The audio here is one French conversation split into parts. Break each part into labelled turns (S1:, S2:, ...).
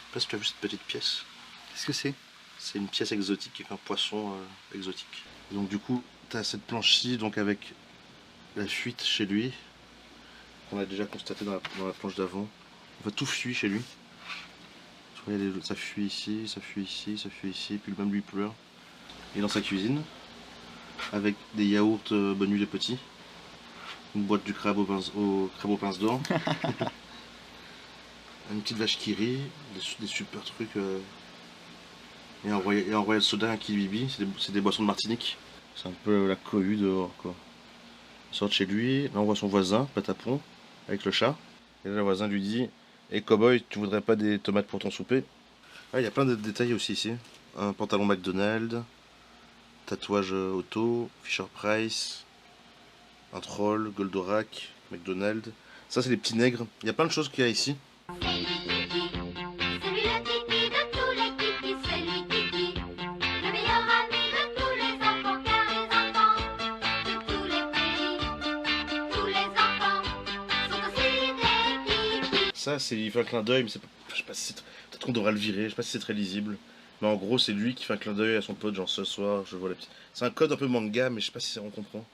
S1: sais pas si tu as vu cette petite pièce.
S2: Qu'est-ce que c'est?
S1: C'est une pièce exotique avec un poisson exotique. Et donc du coup, tu as cette planche-ci donc avec la fuite chez lui, qu'on a déjà constaté dans la planche d'avant. En fait, tout fuit chez lui. Tu vois, ça fuit ici, ça fuit ici, ça fuit ici, puis même lui pleure. Il est dans sa cuisine, avec des yaourts Bonne Nuit les Petits, une boîte du crabe aux pinces d'or, une petite vache qui rit, des super trucs, et un Royal Soda, un Kiwi, c'est des boissons de Martinique. C'est un peu la cohue dehors, quoi. Il sort de chez lui, là on voit son voisin, Patapon, avec le chat. Et là le voisin lui dit: hey cowboy, tu voudrais pas des tomates pour ton souper? Ah, il y a plein de détails aussi ici. Un pantalon McDonald's, tatouage auto, Fisher Price, un troll, Goldorak, McDonald's. Ça c'est les petits nègres. Il y a plein de choses qu'il y a ici. Ça, il fait un clin d'œil, mais je sais pas si peut-être qu'on devrait le virer, je sais pas si c'est très lisible. Mais en gros, c'est lui qui fait un clin d'œil à son pote, genre ce soir, je vois la petite. C'est un code un peu manga, mais je sais pas si on comprend.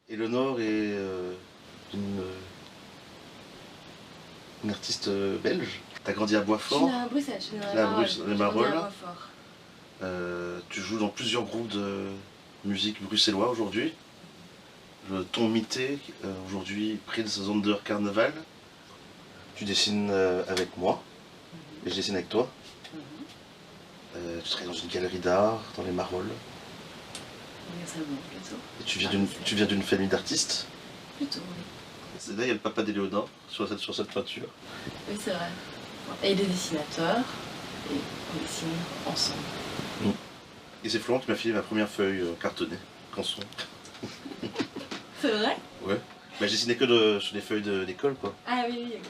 S1: Eleonore est une artiste belge. T'as grandi à Boisfort.
S3: Je suis née à Bruxelles, je suis née
S1: à Marolles.
S3: à Boisfort.
S1: Tu joues dans plusieurs groupes de musique bruxellois aujourd'hui. Le Ton Mité, aujourd'hui Prince Zonder Carnaval. Tu dessines avec moi, et je dessine avec toi. Tu travailles dans une galerie d'art, dans les Marolles.
S3: Universellement, plutôt.
S1: Et tu viens d'une famille d'artistes.
S3: Plutôt, oui.
S1: Là, il y a le papa d'Éléonore sur cette peinture.
S3: Oui, c'est vrai. Et des dessinateurs, et on dessine ensemble.
S1: Et c'est Florent qui m'a filé ma première feuille cartonnée, canson.
S3: C'est vrai?
S1: Ouais. Bah, j'ai dessiné sur des feuilles d'école, quoi.
S3: Ah oui, oui, ok.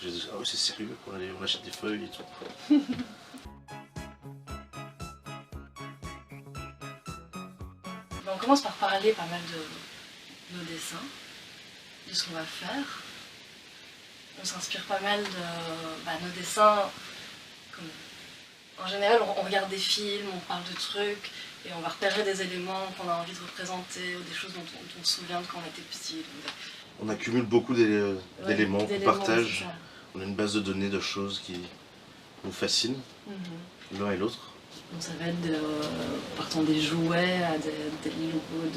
S1: J'ai dit, ah ouais, c'est sérieux, quoi. On achète des feuilles et tout.
S3: On commence par parler pas mal de nos dessins, de ce qu'on va faire. On s'inspire pas mal de nos dessins. En général, on regarde des films, on parle de trucs, et on va repérer des éléments qu'on a envie de représenter, ou des choses dont on se souvient de quand on était petit.
S1: On accumule beaucoup d'éléments qu'on partage.
S3: Ça.
S1: On a une base de données de choses qui nous fascinent, l'un et l'autre.
S3: Donc ça va être partant des jouets à des logos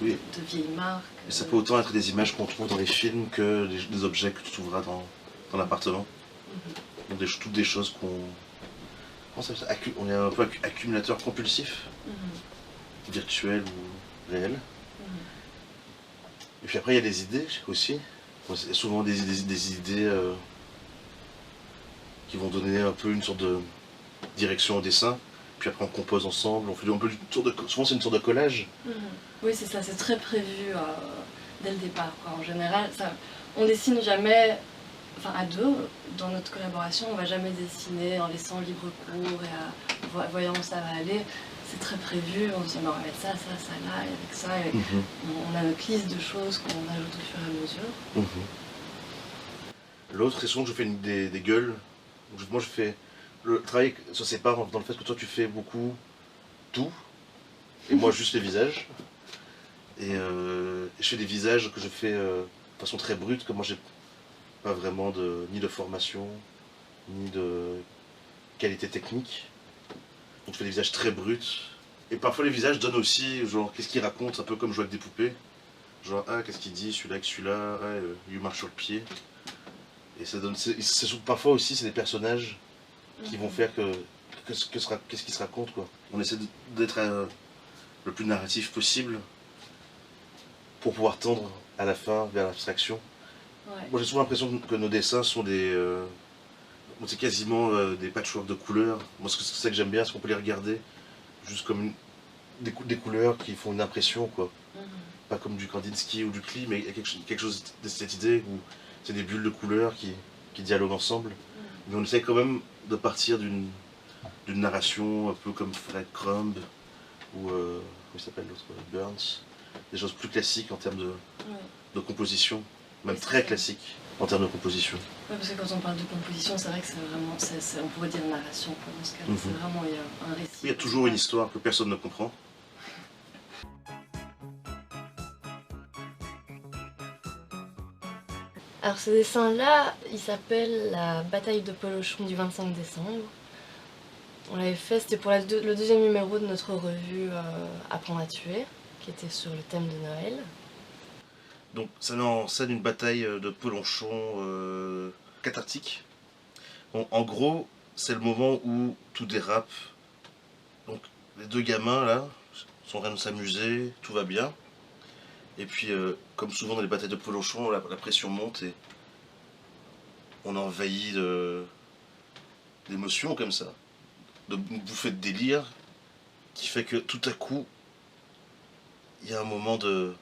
S3: de vieilles marques.
S1: Et ça peut autant être des images qu'on trouve dans les films que des objets que tu trouveras dans l'appartement. Donc toutes des choses qu'on... On est un peu accumulateur compulsif, virtuel ou réel. Et puis après il y a des idées aussi. Il y a souvent des idées qui vont donner un peu une sorte de direction au dessin. Puis après on compose ensemble, on fait un peu souvent c'est une sorte de collage.
S3: Oui, c'est ça, c'est très prévu dès le départ, quoi. En général, on dessine jamais, enfin à deux, dans notre collaboration, on va jamais dessiner en laissant libre cours et voyant où ça va aller. C'est très prévu, on se dit on va mettre ça, ça, ça là, et avec ça, et on a notre liste de choses qu'on ajoute au fur et à mesure.
S1: L'autre, c'est souvent que je fais des gueules. Moi je fais... Le travail se sépare dans le fait que toi tu fais beaucoup tout, et moi juste les visages. Et je fais des visages que je fais de façon très brute, comme moi j'ai pas vraiment ni de formation, ni de qualité technique. Donc je fais des visages très bruts. Et parfois les visages donnent aussi, genre, qu'est-ce qu'ils racontent, un peu comme jouer avec des poupées. Genre, ah, qu'est-ce qu'il dit, celui-là avec celui-là, ah, il marche sur le pied. Et ça donne... Parfois aussi, c'est des personnages qui vont faire qu'est-ce qui se raconte, quoi. On essaie d'être le plus narratif possible pour pouvoir tendre à la fin vers l'abstraction.
S3: Ouais.
S1: Moi j'ai souvent l'impression que nos dessins sont c'est quasiment des patchwork de couleurs. Moi c'est ça que j'aime bien, c'est qu'on peut les regarder juste comme des couleurs qui font une impression, quoi. Pas comme du Kandinsky ou du Klee, mais il y a quelque chose de cette idée où c'est des bulles de couleurs qui dialoguent ensemble. Mais on essaie quand même de partir d'une narration un peu comme Fred Crumb ou comment il s'appelle l'autre, Burns. Des choses plus classiques en termes de composition, même très classiques en termes de composition.
S3: Ouais, parce que quand on parle de composition, c'est vrai que c'est vraiment, on pourrait dire narration quoi, dans ce cas. C'est vraiment il y a un récit.
S1: Il y a toujours une histoire que personne ne comprend.
S3: Alors ce dessin-là, il s'appelle La bataille de Polochon du 25 décembre. On l'avait fait, c'était pour le deuxième numéro de notre revue Apprendre à tuer, qui était sur le thème de Noël.
S1: Donc ça met en scène une bataille de Polochon cathartique. Bon, en gros, c'est le moment où tout dérape. Donc les deux gamins là sont en train de s'amuser, tout va bien. Et puis, comme souvent dans les batailles de Polochon, la pression monte et on est envahi d'émotions comme ça, de bouffées de délire, qui fait que tout à coup, il y a un moment de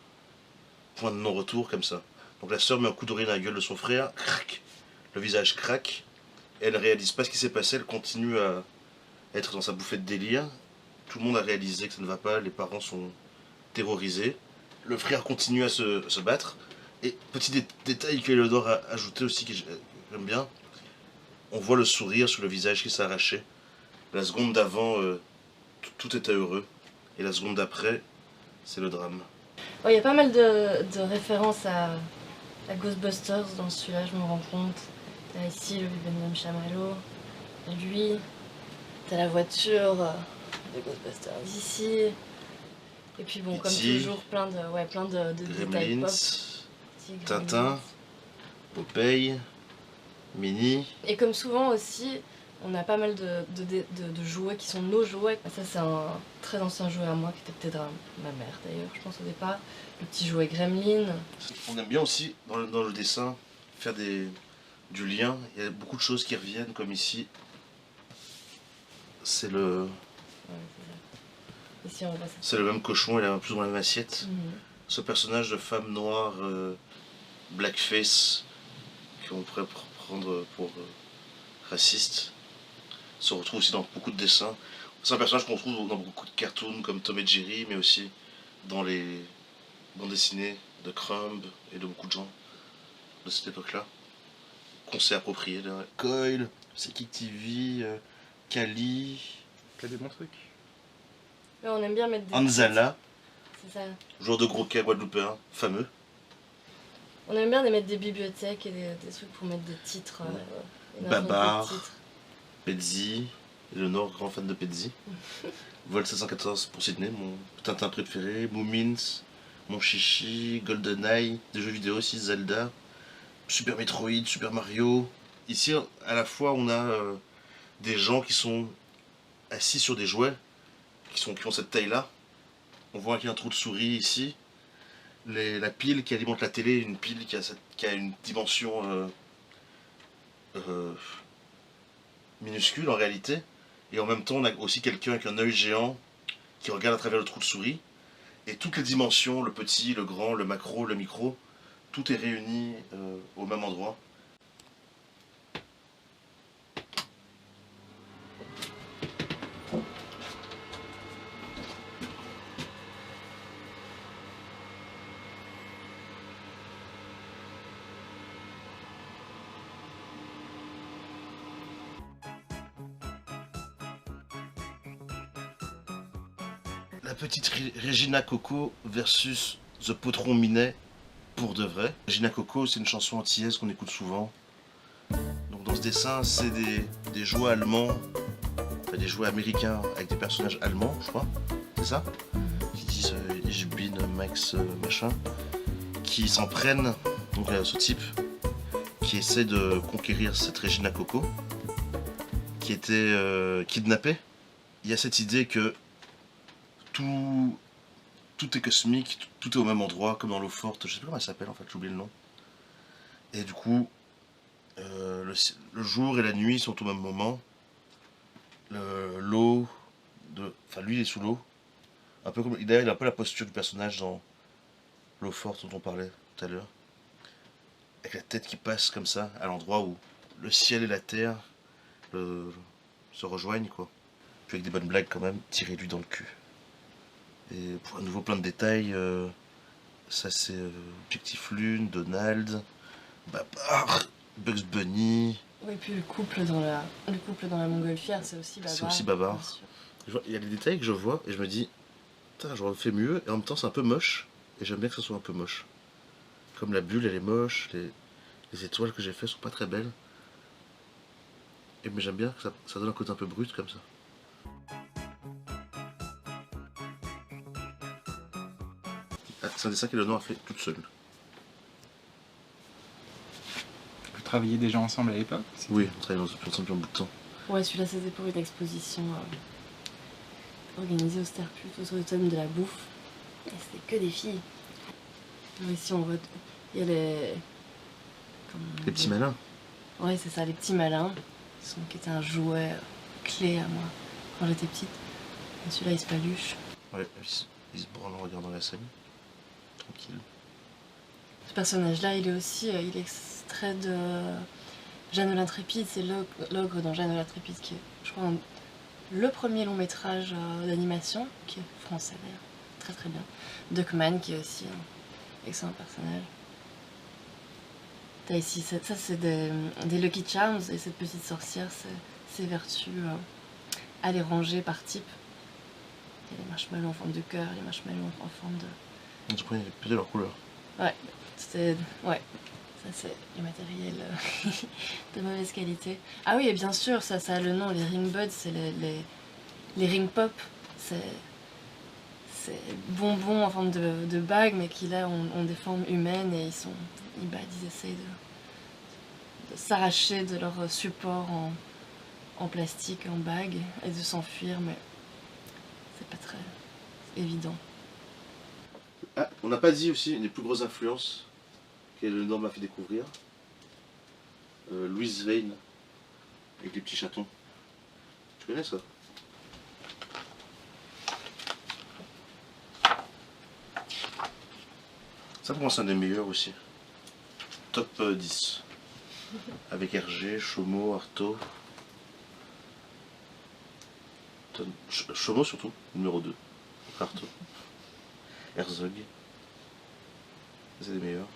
S1: point de non-retour comme ça. Donc la sœur met un coup d'oreille dans la gueule de son frère, crac, le visage craque, et elle ne réalise pas ce qui s'est passé, elle continue à être dans sa bouffée de délire. Tout le monde a réalisé que ça ne va pas, les parents sont terrorisés. Le frère continue à se battre. Et petit détail que Eleanor a ajouté aussi, que j'aime bien, on voit le sourire sur le visage qui s'est arraché. La seconde d'avant, tout était heureux. Et la seconde d'après, c'est le drame.
S3: Il y a pas mal de références à Ghostbusters dans celui-là, je me rends compte. T'as ici le Benjamin Chamallow, lui, t'as la voiture de Ghostbusters ici. Et puis bon, comme toujours, plein de détails pop.
S1: Tintin, Popeye, Minnie.
S3: Et comme souvent aussi, on a pas mal de jouets qui sont nos jouets. Ça c'est un très ancien jouet à moi, qui était peut-être ma mère d'ailleurs, je pense au départ. Le petit jouet Gremlin.
S1: On aime bien aussi, dans le dessin, faire du lien. Il y a beaucoup de choses qui reviennent, comme ici. C'est le...
S3: Ici, on voit ça.
S1: C'est le même cochon, il est plus dans la même assiette. Ce personnage de femme noire, blackface, qu'on pourrait prendre pour raciste, se retrouve aussi dans beaucoup de dessins. C'est un personnage qu'on trouve dans beaucoup de cartoons comme Tom et Jerry, mais aussi dans les bandes dessinées de Crumb et de beaucoup de gens de cette époque-là, qu'on s'est approprié. Coil, Psychic TV, Kali.
S2: T'as des bons trucs.
S3: Ouais, on aime bien mettre des...
S1: Anzala,
S3: c'est ça.
S1: joueur de gros cas guadeloupéen, fameux.
S3: On aime bien mettre des bibliothèques et des trucs pour mettre des titres.
S1: Babar, Pezzi, le Nord, grand fan de Pezzi. Vol 714 pour Sydney, mon Tintin préféré. Moomins, mon Chichi, GoldenEye, des jeux vidéo aussi, Zelda, Super Metroid, Super Mario. Ici, à la fois, on a des gens qui sont assis sur des jouets, qui ont cette taille-là. On voit qu'il y a un trou de souris ici. La pile qui alimente la télé, une pile qui a une dimension minuscule en réalité. Et en même temps, on a aussi quelqu'un avec un œil géant qui regarde à travers le trou de souris. Et toutes les dimensions, le petit, le grand, le macro, le micro, tout est réuni au même endroit. La petite Regina Coco versus The Potron Minet pour de vrai. Regina Coco, c'est une chanson antillaise qu'on écoute souvent. Donc dans ce dessin, c'est des jouets allemands, enfin des jouets américains avec des personnages allemands, je crois. C'est ça? Qui disent Ich bin Max machin. Qui s'en prennent donc à ce type qui essaie de conquérir cette Regina Coco qui était kidnappée. Il y a cette idée que tout est cosmique, tout est au même endroit, comme dans l'eau forte, je sais plus comment elle s'appelle en fait, j'ai oublié le nom. Et du coup, le jour et la nuit sont au même moment. L'eau, enfin lui il est sous l'eau. Un peu comme, d'ailleurs il a un peu la posture du personnage dans l'eau forte dont on parlait tout à l'heure. avec la tête qui passe comme ça, à l'endroit où le ciel et la terre se rejoignent, quoi. Puis avec des bonnes blagues quand même, tirez-lui dans le cul. Et pour à nouveau plein de détails, ça c'est Objectif Lune, Donald, Babar, Bugs Bunny.
S3: Oui, puis le couple dans la montgolfière, c'est aussi Babar.
S1: C'est aussi Babar.
S3: bien sûr.
S1: Il y a des détails que je vois et je me dis, putain, j'aurais fait mieux, et en même temps c'est un peu moche, et j'aime bien que ce soit un peu moche. Comme la bulle, elle est moche, les étoiles que j'ai fait sont pas très belles. Mais j'aime bien que ça donne un côté un peu brut comme ça. Ah, c'est un dessin qu'Eleonore a fait toute seule.
S2: Vous travailliez déjà ensemble à l'époque?
S1: Oui, on travaille ensemble depuis un bout de temps.
S3: Ouais, celui-là c'était pour une exposition organisée au Sterput autour du thème de la bouffe. Et c'était que des filles. Ici on voit, il y a les
S1: Les petits malins.
S3: Ouais, c'est ça, les petits malins, qui étaient un jouet clé à moi quand j'étais petite. Et celui-là il se paluche.
S1: Ouais, il se branle en regardant la scène. Tranquille.
S3: Ce personnage-là, il est aussi il est extrait de Jeanne l'Intrépide, c'est l'ogre dans Jeanne l'Intrépide qui est, je crois, le premier long métrage d'animation, qui est français d'ailleurs, très très bien. Duckman qui est aussi un excellent personnage. T'as ici, ça c'est des Lucky Charms, et cette petite sorcière, ses vertus à les ranger par type. Il y a les marshmallows en forme de cœur, les marshmallows en forme de...
S1: Je prenais plus de leur couleur.
S3: Ouais, ouais, ça c'est le matériel de mauvaise qualité. Ah oui, et bien sûr, ça a le nom, les ring buds, c'est les ring pop, c'est bonbons en forme de bagues, mais qui là ont des formes humaines, et ils essayent de s'arracher de leur support en plastique, en bague, et de s'enfuir, mais c'est pas très évident.
S1: Ah, on n'a pas dit aussi une des plus grosses influences qu'Eleonore m'a fait découvrir. Louise Vane, avec les petits chatons. Tu connais ça? Ça pour moi c'est un des meilleurs aussi. Top 10. Avec Hergé, Chomeau, Artaud. Chomeau surtout, numéro 2. Artaud. Herzog. C'est des meilleurs.